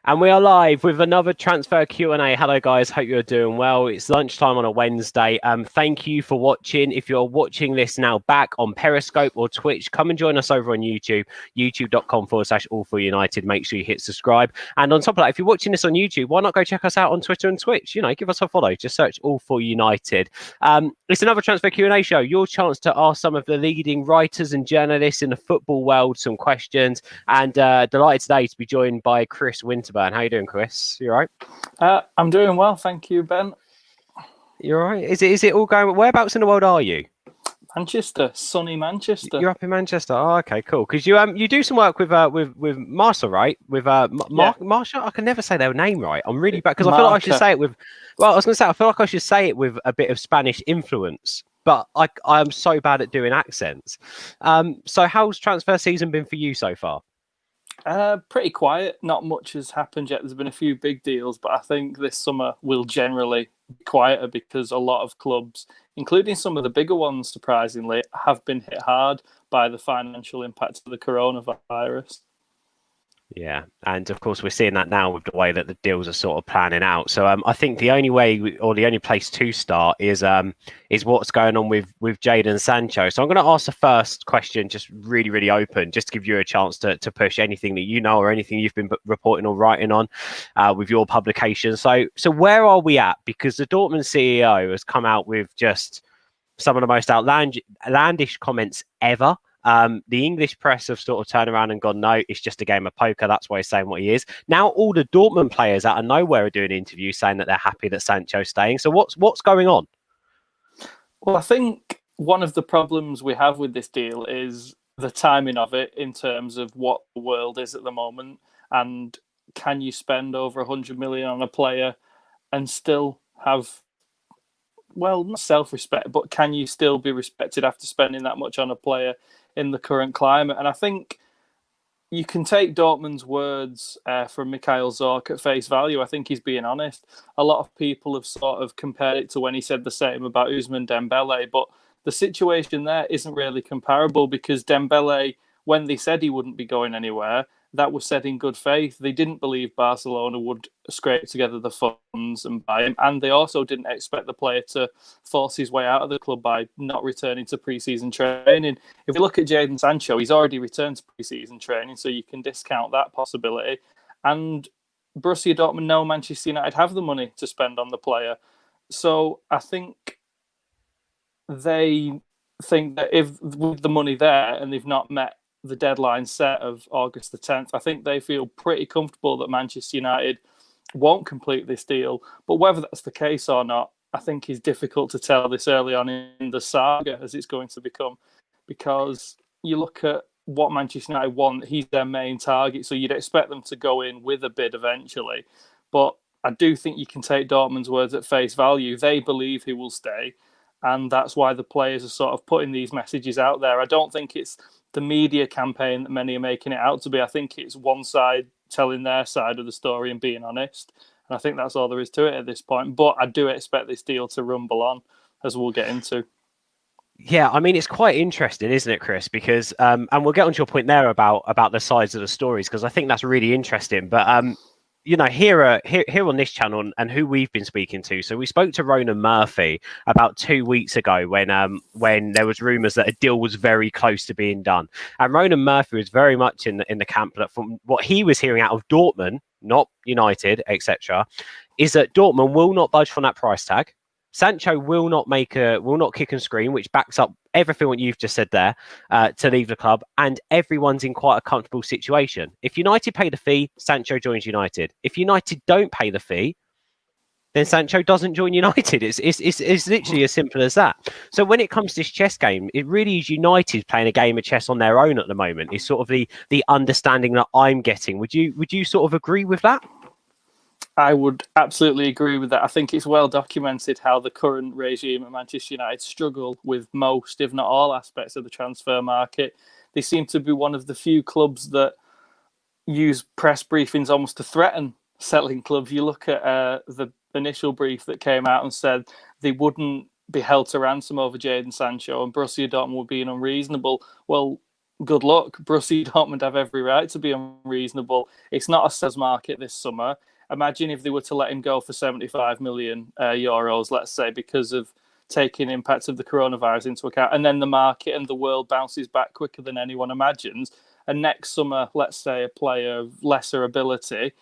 And we are live with another transfer Q&A. Hello, guys. Hope you're doing well. It's lunchtime on a Wednesday. Thank you for watching. If you're watching this now back on Periscope or Twitch, come and join us over on YouTube, youtube.com/all4united. Make sure you hit subscribe. And on top of that, if you're watching this on YouTube, why not go check us out on Twitter and Twitch? You know, give us a follow. Just search All4United. It's another transfer Q&A show. Your chance to ask some of the leading writers and journalists in the football world some questions. And delighted today to be joined by Chris Winterburn. How you doing, Chris? You all right? I'm doing well, thank you, Ben. You're all right? Is it all going? Whereabouts in the world are you? Manchester, sunny Manchester. You're up in Manchester. Oh, okay, cool. Because you do some work with MARCA, right? With MARCA. I can never say their name right. I'm really bad because I feel like I should say it with. Well, I was going to say I feel like I should say it with a bit of Spanish influence, but I'm so bad at doing accents. So how's transfer season been for you so far? Pretty quiet. Not much has happened yet. There's been a few big deals, but I think this summer will generally be quieter because a lot of clubs, including some of the bigger ones, surprisingly, have been hit hard by the financial impact of the coronavirus. Yeah, and of course we're seeing that now with the way that the deals are sort of planning out. So I think the only way or the only place to start is what's going on with Jadon Sancho. So I'm going to ask the first question just really open, just to give you a chance to push anything that you know or anything you've been reporting or writing on with your publication. So where are we at? Because the Dortmund CEO has come out with just some of the most outlandish comments ever. The English press have sort of turned around and gone, no, it's just a game of poker. That's why he's saying what he is. Now all the Dortmund players out of nowhere are doing interviews saying that they're happy that Sancho's staying. So what's going on? Well, I think one of the problems we have with this deal is the timing of it in terms of what the world is at the moment. And can you spend over 100 million on a player and still have, well, not self-respect, but can you still be respected after spending that much on a player in the current climate? And I think you can take Dortmund's words from Mikhail Zorc at face value. I think he's being honest. A lot of people have sort of compared it to when he said the same about Ousmane Dembele, but the situation there isn't really comparable because Dembele, when they said he wouldn't be going anywhere, that was said in good faith. They didn't believe Barcelona would scrape together the funds and buy him. And they also didn't expect the player to force his way out of the club by not returning to pre-season training. If we look at Jadon Sancho, he's already returned to pre-season training, so you can discount that possibility. And Borussia Dortmund know Manchester United have the money to spend on the player. So I think they think that if with the money there and they've not met the deadline set of August the 10th, I think they feel pretty comfortable that Manchester United won't complete this deal. But whether that's the case or not, I think is difficult to tell this early on in the saga as it's going to become, because you look at what Manchester United want, he's their main target, so you'd expect them to go in with a bid eventually. But I do think you can take Dortmund's words at face value. They believe he will stay, and that's why the players are sort of putting these messages out there. I don't think it's the media campaign that many are making it out to be. I think it's one side telling their side of the story and being honest. And I think that's all there is to it at this point. But I do expect this deal to rumble on, as we'll get into. Yeah, I mean, it's quite interesting, isn't it, Chris? Because, and we'll get onto your point there about the sides of the stories, because I think that's really interesting. But, you know, here on this channel and who we've been speaking to. So we spoke to Ronan Murphy about 2 weeks ago when there was rumours that a deal was very close to being done. And Ronan Murphy was very much in the camp that from what he was hearing out of Dortmund, not United, etc., is that Dortmund will not budge from that price tag. Sancho will not kick and scream, which backs up everything what you've just said there, to leave the club, and everyone's in quite a comfortable situation. If United pay the fee, Sancho joins United. If United don't pay the fee, then Sancho doesn't join United. It's literally as simple as that. So when it comes to this chess game, it really is United playing a game of chess on their own at the moment. Is sort of the understanding that I'm getting. Would you sort of agree with that? I would absolutely agree with that. I think it's well documented how the current regime at Manchester United struggle with most, if not all, aspects of the transfer market. They seem to be one of the few clubs that use press briefings almost to threaten selling clubs. You look at the initial brief that came out and said they wouldn't be held to ransom over Jadon Sancho and Borussia Dortmund were being unreasonable. Well, good luck. Borussia Dortmund have every right to be unreasonable. It's not a sales market this summer. Imagine if they were to let him go for 75 million euros, let's say, because of taking impact of the coronavirus into account, and then the market and the world bounces back quicker than anyone imagines. And next summer, let's say a player of lesser ability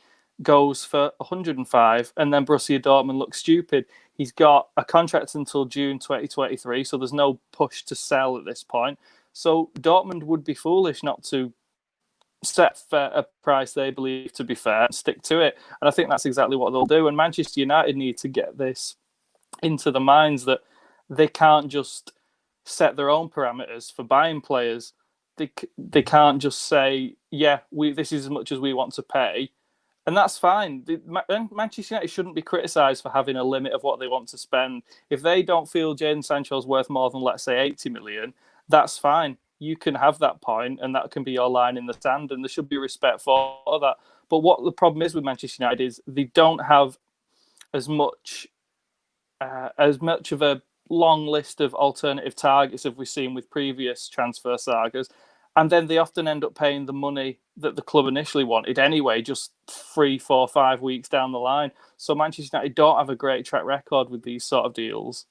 goes for 105, and then Borussia Dortmund looks stupid. He's got a contract until June 2023, so there's no push to sell at this point. So Dortmund would be foolish not to set a price they believe to be fair and stick to it. And I think that's exactly what they'll do. And Manchester United need to get this into the minds that they can't just set their own parameters for buying players. They can't just say, yeah, this is as much as we want to pay. And that's fine. Manchester United shouldn't be criticised for having a limit of what they want to spend. If they don't feel Jadon Sancho is worth more than, let's say, 80 million, that's fine. You can have that point, and that can be your line in the sand, and there should be respect for that. But what the problem is with Manchester United is they don't have as much of a long list of alternative targets as we've seen with previous transfer sagas. And then they often end up paying the money that the club initially wanted anyway, just 3, 4, 5 weeks down the line. So Manchester United don't have a great track record with these sort of deals.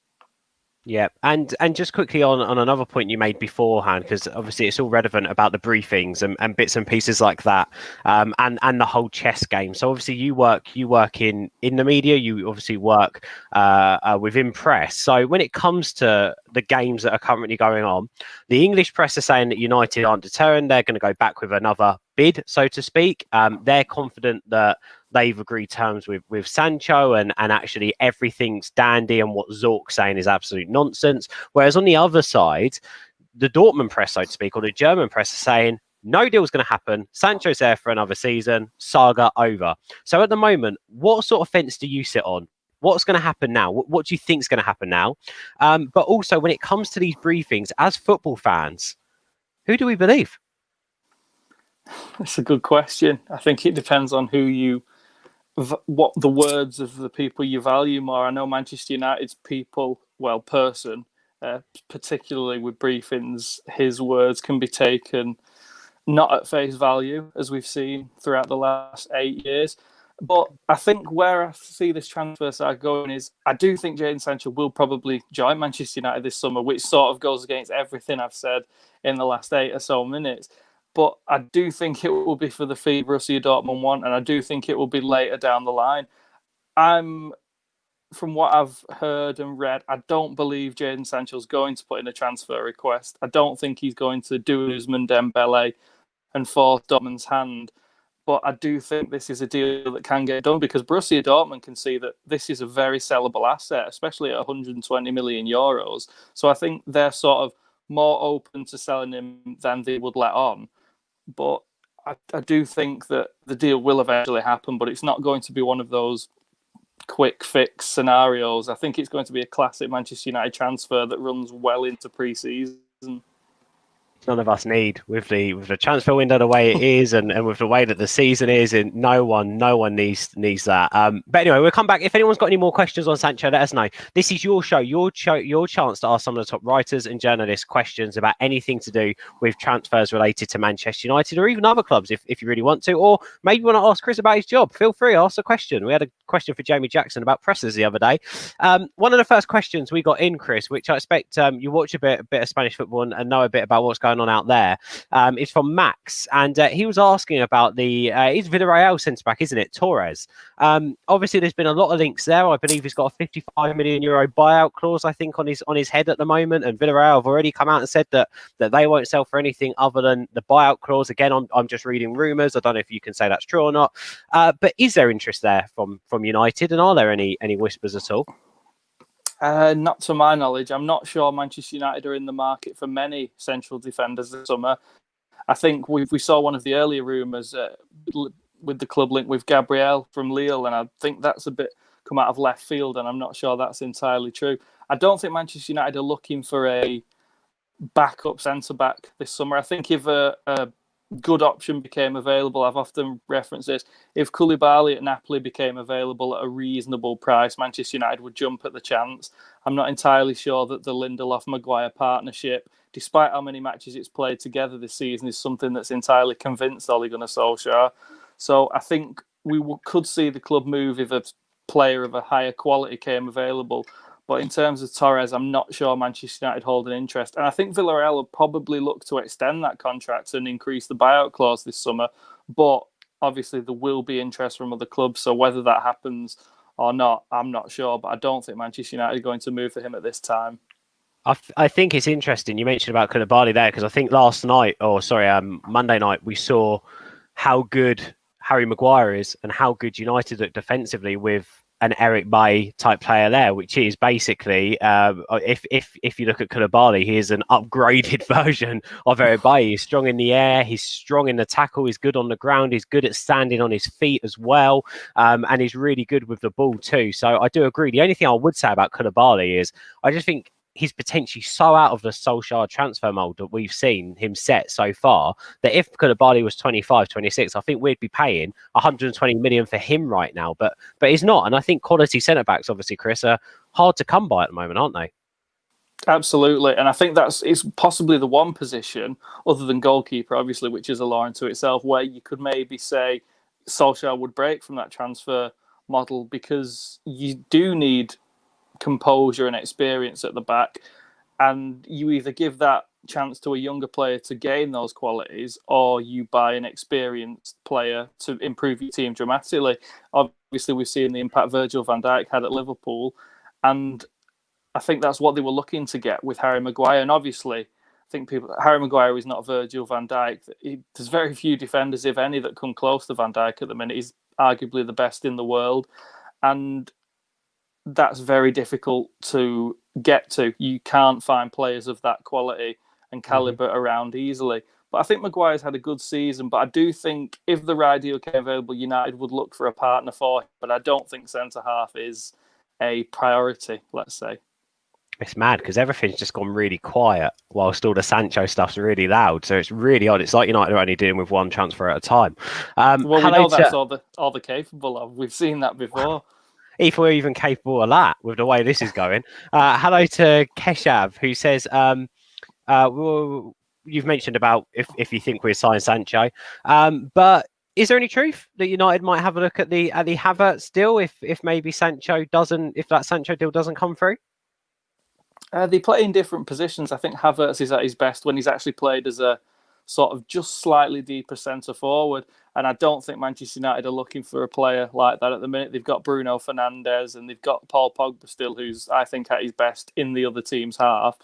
Yeah, and just quickly on another point you made beforehand, because obviously it's all relevant about the briefings and bits and pieces like that, and the whole chess game. So obviously you work in the media, you obviously work within press. So when it comes to the games that are currently going on, the English press are saying that United aren't deterred. They're going to go back with another bid, so to speak. They're confident that they've agreed terms with Sancho and actually everything's dandy, and what Zorc's saying is absolute nonsense. Whereas on the other side, the Dortmund press, so to speak, or the German press are saying no deal's going to happen. Sancho's there for another season. Saga over. So at the moment, what sort of fence do you sit on? What's going to happen now? What do you think is going to happen now? But also when it comes to these briefings, as football fans, who do we believe? That's a good question. I think it depends on what the words of the people you value more. I know Manchester United's person, particularly with briefings, his words can be taken not at face value, as we've seen throughout the last 8 years. But I think where I see this transfer side going is I do think Jadon Sancho will probably join Manchester United this summer, which sort of goes against everything I've said in the last 8 or so minutes. But I do think it will be for the fee Borussia Dortmund want, and I do think it will be later down the line. From what I've heard and read, I don't believe Jadon Sancho's going to put in a transfer request. I don't think he's going to do Ousmane Dembele and force Dortmund's hand. But I do think this is a deal that can get done because Borussia Dortmund can see that this is a very sellable asset, especially at 120 million euros. So I think they're sort of more open to selling him than they would let on. But I do think that the deal will eventually happen, but it's not going to be one of those quick fix scenarios. I think it's going to be a classic Manchester United transfer that runs well into pre-season. None of us need with the transfer window the way it is, and with the way that the season is, and no one needs that. But anyway, we'll come back. If anyone's got any more questions on Sancho, let us know. This is your show, your chance to ask some of the top writers and journalists questions about anything to do with transfers related to Manchester United or even other clubs, if you really want to, or maybe you want to ask Chris about his job. Feel free, ask a question. We had a question for Jamie Jackson about pressers the other day. One of the first questions we got in, Chris, which I expect you watch a bit of Spanish football and know a bit about what's going on out there, is from Max, and he was asking about he's Villarreal centre back, isn't it, Torres? Obviously there's been a lot of links there. I believe he's got a 55 million euro buyout clause, I think, on his head at the moment, and Villarreal have already come out and said that they won't sell for anything other than the buyout clause. Again, I'm just reading rumours. I don't know if you can say that's true or not, but is there interest there from United, and are there any whispers at all? Not to my knowledge. I'm not sure Manchester United are in the market for many central defenders this summer. I think we saw one of the earlier rumours with the club link with Gabriel from Lille, and I think that's a bit come out of left field, and I'm not sure that's entirely true. I don't think Manchester United are looking for a backup centre-back this summer. I think if a good option became available, I've often referenced this. If Koulibaly at Napoli became available at a reasonable price, Manchester United would jump at the chance. I'm not entirely sure that the Lindelof-Maguire partnership, despite how many matches it's played together this season, is something that's entirely convinced Ole Gunnar Solskjaer. So I think we could see the club move if a player of a higher quality came available. But in terms of Torres, I'm not sure Manchester United hold an interest. And I think Villarreal will probably look to extend that contract and increase the buyout clause this summer. But obviously there will be interest from other clubs. So whether that happens or not, I'm not sure. But I don't think Manchester United are going to move for him at this time. I think it's interesting you mentioned about Koulibaly there, because I think Monday night, we saw how good Harry Maguire is and how good United look defensively with an Eric Bailly type player there, which is basically, if you look at Koulibaly, he is an upgraded version of Eric Bailly. He's strong in the air, he's strong in the tackle, he's good on the ground, he's good at standing on his feet as well, and he's really good with the ball too. So I do agree. The only thing I would say about Koulibaly is I just think he's potentially so out of the Solskjaer transfer mold that we've seen him set so far, that if Koulibaly was 25, 26, I think we'd be paying 120 million for him right now. But he's not. And I think quality centre-backs, obviously, Chris, are hard to come by at the moment, aren't they? Absolutely. And I think it's possibly the one position, other than goalkeeper, obviously, which is a law unto itself, where you could maybe say Solskjaer would break from that transfer model, because you do need composure and experience at the back, and you either give that chance to a younger player to gain those qualities, or you buy an experienced player to improve your team dramatically. Obviously, we've seen the impact Virgil van Dijk had at Liverpool, and I think that's what they were looking to get with Harry Maguire. And obviously, I think Harry Maguire is not Virgil van Dijk. There's very few defenders, if any, that come close to Van Dijk at the minute. He's arguably the best in the world, and that's very difficult to get to. You can't find players of that quality and calibre around easily. But I think Maguire's had a good season. But I do think if the right deal came available, United would look for a partner for him. But I don't think centre-half is a priority, let's say. It's mad because everything's just gone really quiet whilst all the Sancho stuff's really loud. So it's really odd. It's like United are only dealing with one transfer at a time. Well, we know that's all they're capable of. We've seen that before. If we're even capable of that with the way this is going. Hello to Keshav, who says, well, you've mentioned about if you think we're signing Sancho, but is there any truth that United might have a look at the Havertz deal if maybe that Sancho deal doesn't come through? They play in different positions. I think Havertz is at his best when he's actually played as a sort of just slightly deeper centre forward. And I don't think Manchester United are looking for a player like that at the minute. They've got Bruno Fernandes and they've got Paul Pogba still, who's, I think, at his best in the other team's half.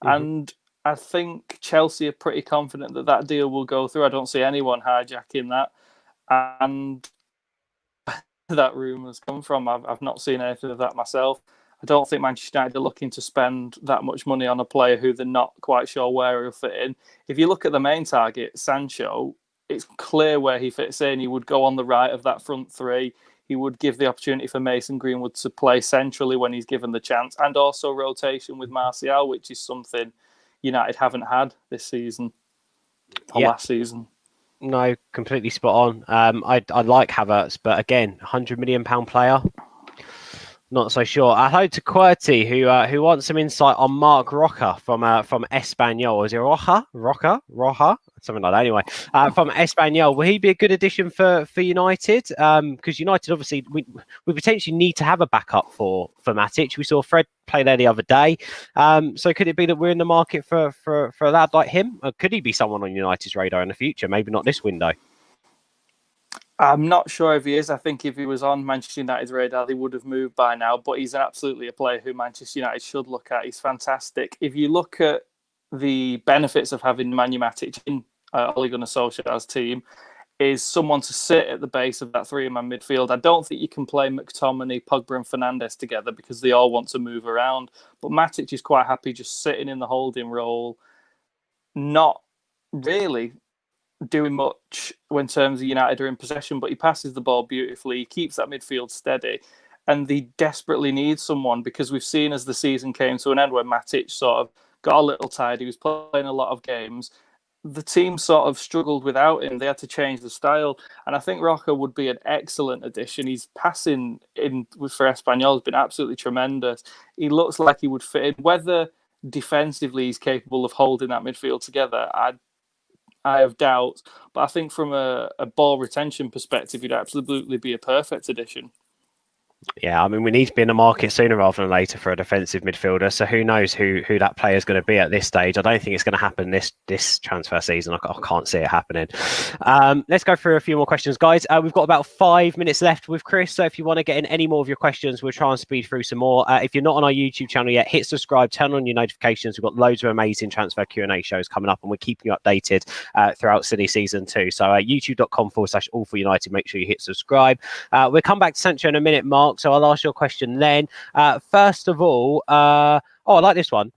And I think Chelsea are pretty confident that deal will go through. I don't see anyone hijacking that. And that rumour's come from, I've not seen anything of that myself. I don't think Manchester United are looking to spend that much money on a player who they're not quite sure where he'll fit in. If you look at the main target, Sancho, it's clear where he fits in. He would go on the right of that front three. He would give the opportunity for Mason Greenwood to play centrally when he's given the chance, and also rotation with Martial, which is something United haven't had this season or last season. No, completely spot on. I like Havertz, but again, £100 million player. Not so sure. Hello to QWERTY, who wants some insight on Marc Roca from Espanyol. Is it Roca? Something like that. Anyway, from Espanyol, will he be a good addition for United? Because United obviously we potentially need to have a backup for Matic. We saw Fred play there the other day. So could it be that we're in the market for a lad like him? Or could he be someone on United's radar in the future? Maybe not this window. I'm not sure if he is. I think if he was on Manchester United's radar, they would have moved by now. But he's absolutely a player who Manchester United should look at. He's fantastic. If you look at the benefits of having Manu Matic in Ole Gunnar Solskjaer's team, is someone to sit at the base of that three-man midfield. I don't think you can play McTominay, Pogba and Fernandes together because they all want to move around. But Matic is quite happy just sitting in the holding role, not really doing much when terms of United are in possession, but he passes the ball beautifully. He keeps that midfield steady, and they desperately need someone, because we've seen as the season came to an end when Matic sort of got a little tired. He was playing a lot of games. the team sort of struggled without him. They had to change the style. And I think Roca would be an excellent addition. His passing for Espanyol has been absolutely tremendous. He looks like he would fit in. Whether defensively he's capable of holding that midfield together, I have doubts. But I think from a ball retention perspective, he'd absolutely be a perfect addition. Yeah, I mean, we need to be in the market sooner rather than later for a defensive midfielder. So who knows who that player is going to be at this stage? I don't think it's going to happen this transfer season. I can't see it happening. Let's go through a few more questions, guys. We've got about 5 minutes left with Chris. So if you want to get in any more of your questions, we'll try and speed through some more. If you're not on our YouTube channel yet, hit subscribe, turn on your notifications. We've got loads of amazing transfer Q&A shows coming up, and we're keeping you updated throughout City Season 2. So youtube.com/all4united. Make sure you hit subscribe. We'll come back to Sancho in a minute, Mark. So I'll ask your question then. First of all, I like this one.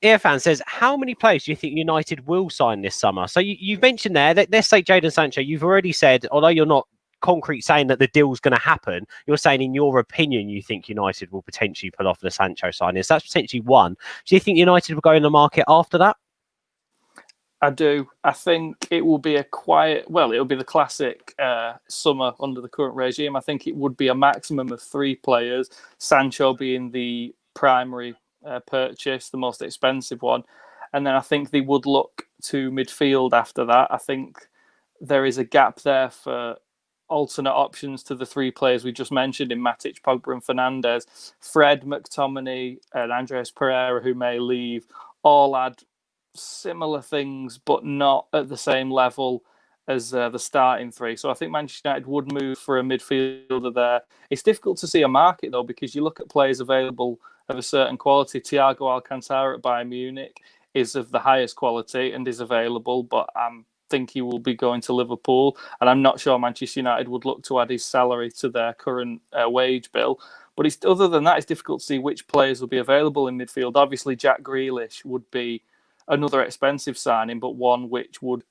Irfan says, how many players do you think United will sign this summer? So you've mentioned there that, let's say Jadon Sancho, you've already said, although you're not concrete saying that the deal's going to happen, you're saying in your opinion you think United will potentially pull off the Sancho signing. So that's potentially one. Do you think United will go in the market after that? I do. I think it will be it'll be the classic summer under the current regime. I think it would be a maximum of 3 players, Sancho being the primary purchase, the most expensive one. And then I think they would look to midfield after that. I think there is a gap there for alternate options to the 3 players we just mentioned in Matic, Pogba and Fernandes. Fred, McTominay and Andreas Pereira, who may leave, all add similar things, but not at the same level as the starting 3. So I think Manchester United would move for a midfielder there. It's difficult to see a market, though, because you look at players available of a certain quality. Thiago Alcantara at Bayern Munich is of the highest quality and is available, but I think he will be going to Liverpool, and I'm not sure Manchester United would look to add his salary to their current wage bill. But other than that, it's difficult to see which players will be available in midfield. Obviously, Jack Grealish would be another expensive signing, but one which would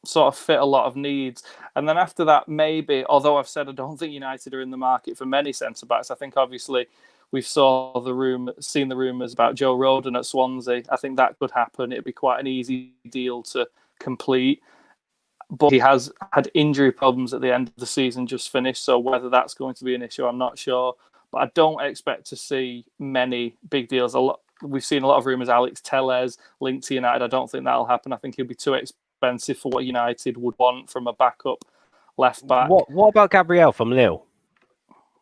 sort of fit a lot of needs. And then after that, maybe, although I've said I don't think United are in the market for many centre-backs, I think obviously we've seen the rumours about Joe Rodon at Swansea. I think that could happen. It'd be quite an easy deal to complete. But he has had injury problems at the end of the season just finished, so whether that's going to be an issue, I'm not sure. But I don't expect to see many big deals. We've seen a lot of rumours, Alex Telles linked to United. I don't think that'll happen. I think he'll be too expensive for what United would want from a backup left back. What about Gabriel from Lille?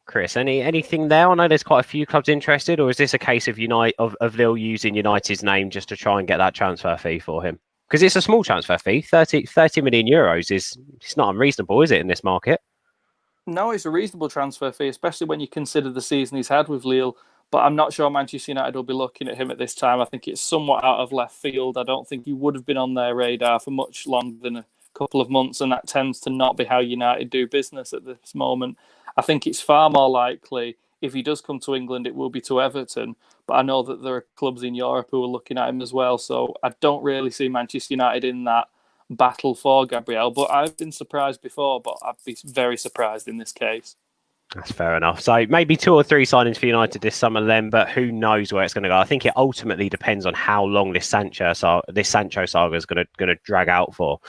Chris, anything there? I know there's quite a few clubs interested, or is this a case of Lille using United's name just to try and get that transfer fee for him? Because it's a small transfer fee, 30 million euros it's not unreasonable, is it, in this market? No, it's a reasonable transfer fee, especially when you consider the season he's had with Lille. But I'm not sure Manchester United will be looking at him at this time. I think it's somewhat out of left field. I don't think he would have been on their radar for much longer than a couple of months, and that tends to not be how United do business at this moment. I think it's far more likely, if he does come to England, it will be to Everton. But I know that there are clubs in Europe who are looking at him as well. So I don't really see Manchester United in that battle for Gabriel. But I've been surprised before, but I'd be very surprised in this case. That's fair enough. So maybe 2 or 3 signings for United this summer then, but who knows where it's going to go. I think it ultimately depends on how long this Sancho saga is going to drag out for.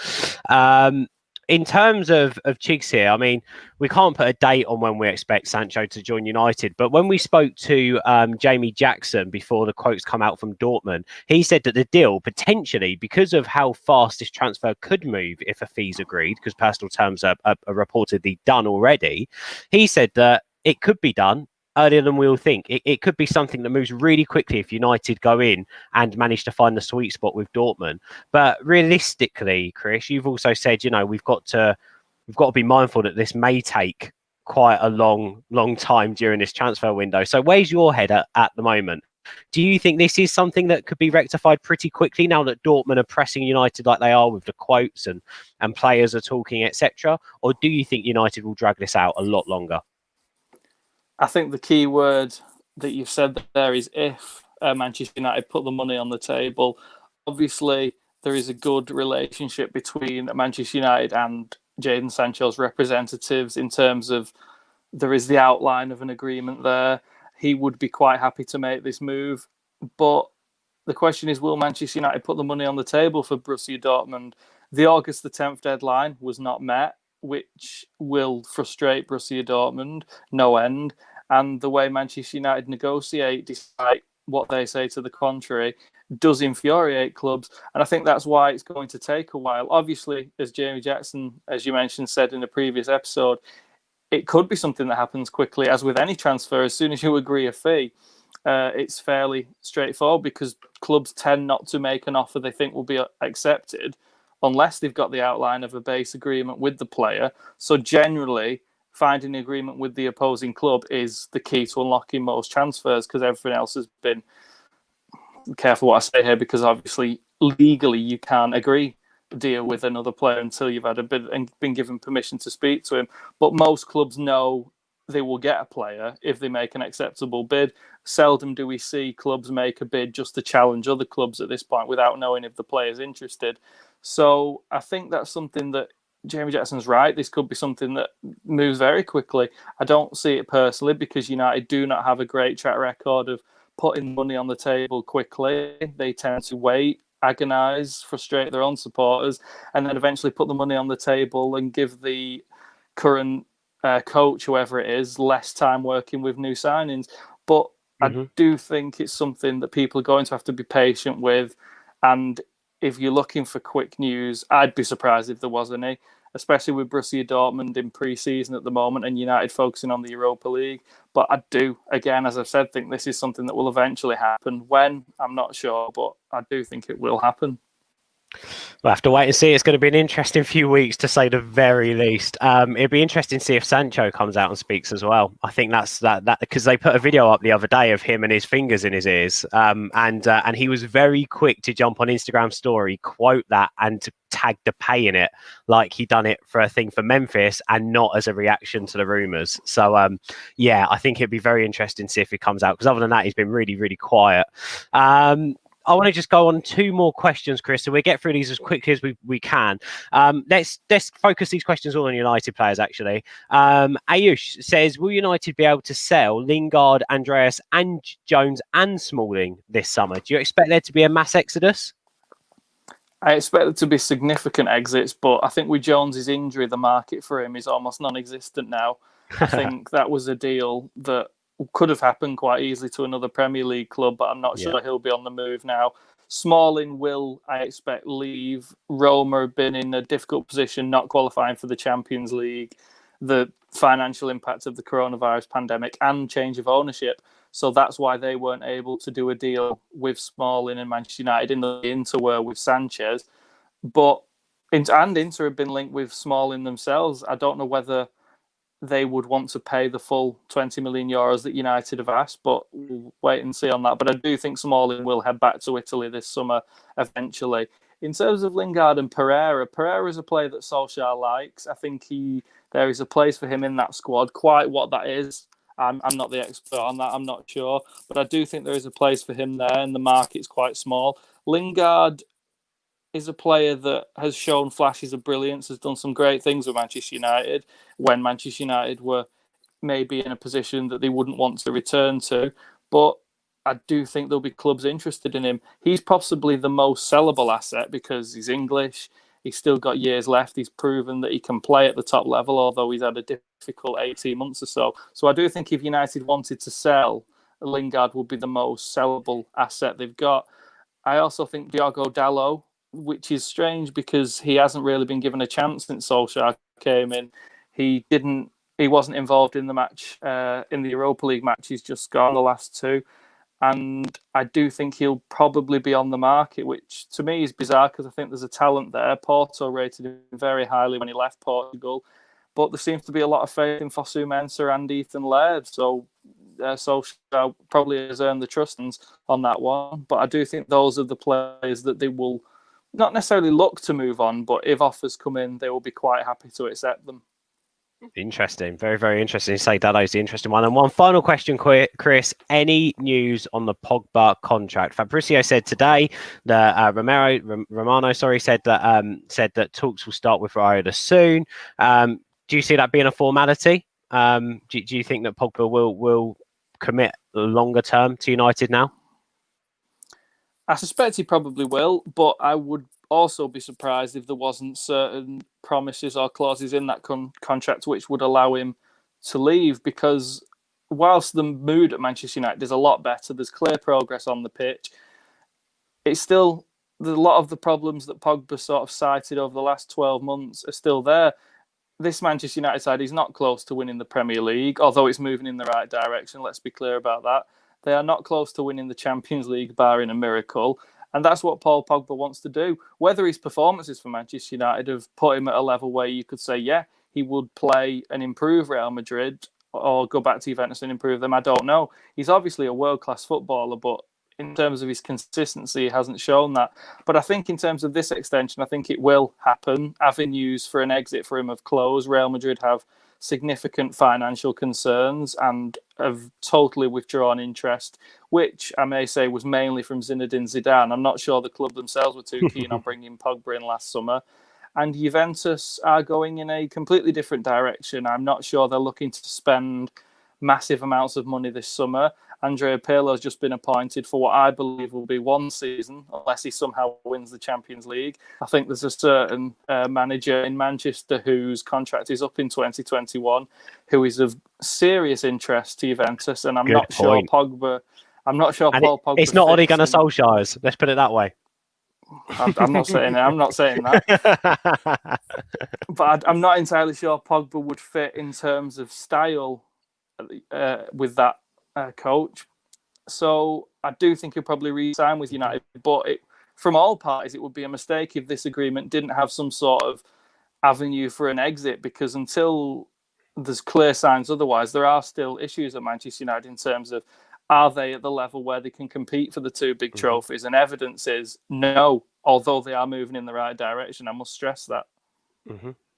In terms of Chigs here, I mean, we can't put a date on when we expect Sancho to join United, but when we spoke to Jamie Jackson before the quotes come out from Dortmund, he said that the deal potentially, because of how fast this transfer could move if a fee's agreed, because personal terms are reportedly done already, he said that it could be done earlier than we all think. It could be something that moves really quickly if United go in and manage to find the sweet spot with Dortmund. But realistically, Chris, you've also said, we've got to be mindful that this may take quite a long time during this transfer window. So where's your head at the moment? Do you think this is something that could be rectified pretty quickly now that Dortmund are pressing United like they are with the quotes and players are talking, etc.? Or do you think United will drag this out a lot longer? I think the key word that you've said there is if Manchester United put the money on the table. Obviously, there is a good relationship between Manchester United and Jadon Sancho's representatives in terms of there is the outline of an agreement there. He would be quite happy to make this move. But the question is, will Manchester United put the money on the table for Borussia Dortmund? The August the 10th deadline was not met, which will frustrate Borussia Dortmund no end. And the way Manchester United negotiate, despite what they say to the contrary, does infuriate clubs. And I think that's why it's going to take a while. Obviously, as Jamie Jackson, as you mentioned, said in a previous episode, it could be something that happens quickly. As with any transfer, as soon as you agree a fee, it's fairly straightforward because clubs tend not to make an offer they think will be accepted unless they've got the outline of a base agreement with the player. So generally, finding an agreement with the opposing club is the key to unlocking most transfers, because everything else has been, careful what I say here, because obviously legally you can't agree a deal with another player until you've had a bid and been given permission to speak to him. But most clubs know they will get a player if they make an acceptable bid. Seldom do we see clubs make a bid just to challenge other clubs at this point without knowing if the player's interested. So I think that's something that Jamie Jackson's right. This could be something that moves very quickly. I don't see it personally because United do not have a great track record of putting money on the table quickly. They tend to wait, agonise, frustrate their own supporters, and then eventually put the money on the table and give the current coach, whoever it is, less time working with new signings. But I do think it's something that people are going to have to be patient with. And if you're looking for quick news, I'd be surprised if there was any, especially with Borussia Dortmund in pre-season at the moment and United focusing on the Europa League. But I do, again, as I've said, think this is something that will eventually happen. When, I'm not sure, but I do think it will happen. We'll have to wait and see. It's going to be an interesting few weeks, to say the very least. It'd be interesting to see if Sancho comes out and speaks as well. I think that's that because they put a video up the other day of him and his fingers in his ears, and he was very quick to jump on Instagram story, quote that, and to tag the pay in it, like he done it for a thing for Memphis and not as a reaction to the rumours. So yeah, I think it'd be very interesting to see if he comes out, because other than that, he's been really, really quiet. I want to just go on two more questions, Chris, so we'll get through these as quickly as we can. Let's focus these questions all on United players, actually. Ayush says, will United be able to sell Lingard, Andreas and Jones and Smalling this summer? Do you expect there to be a mass exodus? I expect there to be significant exits, but I think with Jones's injury, the market for him is almost non-existent now. I think that was a deal that could have happened quite easily to another Premier League club, but I'm not sure he'll be on the move now. Smalling will, I expect, leave. Roma have been in a difficult position, not qualifying for the Champions League, the financial impact of the coronavirus pandemic and change of ownership. So that's why they weren't able to do a deal with Smalling and Manchester United in the Inter were with Sanchez. But Inter have been linked with Smalling themselves. I don't know whether they would want to pay the full 20 million euros that United have asked, but we'll wait and see on that. But I do think Smalling will head back to Italy this summer eventually. In terms of Lingard and Pereira is a player that Solskjaer likes. I think there is a place for him in that squad. Quite what that is, I'm not the expert on that, I'm not sure. But I do think there is a place for him there, and the market's quite small. Lingard is a player that has shown flashes of brilliance, has done some great things with Manchester United when Manchester United were maybe in a position that they wouldn't want to return to. But I do think there'll be clubs interested in him. He's possibly the most sellable asset because he's English. He's still got years left. He's proven that he can play at the top level, although he's had a difficult 18 months or so. So I do think if United wanted to sell, Lingard would be the most sellable asset they've got. I also think Diogo Dalot, which is strange because he hasn't really been given a chance since Solskjaer came in. He wasn't involved in the match, in the Europa League match. He's just gone the last two. And I do think he'll probably be on the market, which to me is bizarre because I think there's a talent there. Porto rated him very highly when he left Portugal. But there seems to be a lot of faith in Fosu Mensah and Ethan Laird. So Solskjaer probably has earned the trust on that one. But I do think those are the players that they will not necessarily look to move on, but if offers come in, they will be quite happy to accept them. Interesting. Very, very interesting. You say that is the interesting one. And one final question, Chris. Any news on the Pogba contract? Fabrizio said today that Romano said that talks will start with Raiola soon. Do you see that being a formality? Do you think that Pogba will commit longer term to United now? I suspect he probably will, but I would also be surprised if there wasn't certain promises or clauses in that contract which would allow him to leave, because whilst the mood at Manchester United is a lot better, there's clear progress on the pitch, it's still, a lot of the problems that Pogba sort of cited over the last 12 months are still there. This Manchester United side is not close to winning the Premier League, although it's moving in the right direction. Let's be clear about that. They are not close to winning the Champions League, barring a miracle. And that's what Paul Pogba wants to do. Whether his performances for Manchester United have put him at a level where you could say, yeah, he would play and improve Real Madrid or go back to Juventus and improve them, I don't know. He's obviously a world-class footballer, but in terms of his consistency, he hasn't shown that. But I think in terms of this extension, I think it will happen. Avenues for an exit for him have closed. Real Madrid have significant financial concerns and have totally withdrawn interest, which I may say was mainly from Zinedine Zidane. I'm not sure the club themselves were too keen on bringing Pogba in last summer. And Juventus are going in a completely different direction. I'm not sure they're looking to spend massive amounts of money this summer. Andrea Pirlo has just been appointed for what I believe will be one season, unless he somehow wins the Champions League. I think there's a certain manager in Manchester whose contract is up in 2021, who is of serious interest to Juventus, and I'm not sure Paul Pogba. It's not Ole Gunnar Solskjaer's. Let's put it that way. I'm not saying that. But I'm not entirely sure Pogba would fit in terms of style with that coach. So I do think he'll probably re-sign with United. But from all parties, it would be a mistake if this agreement didn't have some sort of avenue for an exit, because until there's clear signs otherwise, there are still issues at Manchester United in terms of, are they at the level where they can compete for the two big trophies? And evidence is no, although they are moving in the right direction. I must stress that.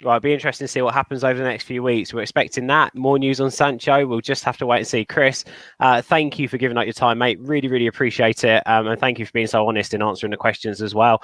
Well, it'll be interesting to see what happens over the next few weeks. We're expecting that. More news on Sancho. We'll just have to wait and see. Chris, thank you for giving up your time, mate. Really, really appreciate it. And thank you for being so honest in answering the questions as well.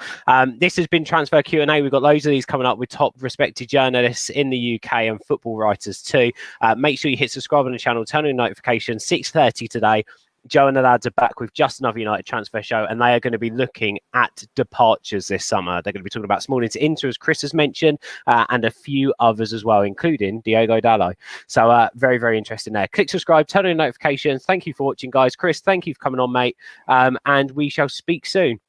This has been Transfer Q&A. We've got loads of these coming up with top respected journalists in the UK and football writers too. Make sure you hit subscribe on the channel, turn on notifications. 6:30 today. Joe and the lads are back with just another United transfer show, and they are going to be looking at departures this summer. They're going to be talking about Smalling's Inter, as Chris has mentioned, and a few others as well, including Diogo Dalot. So very, very interesting there. Click subscribe, turn on notifications. Thank you for watching, guys. Chris, thank you for coming on, mate. And we shall speak soon.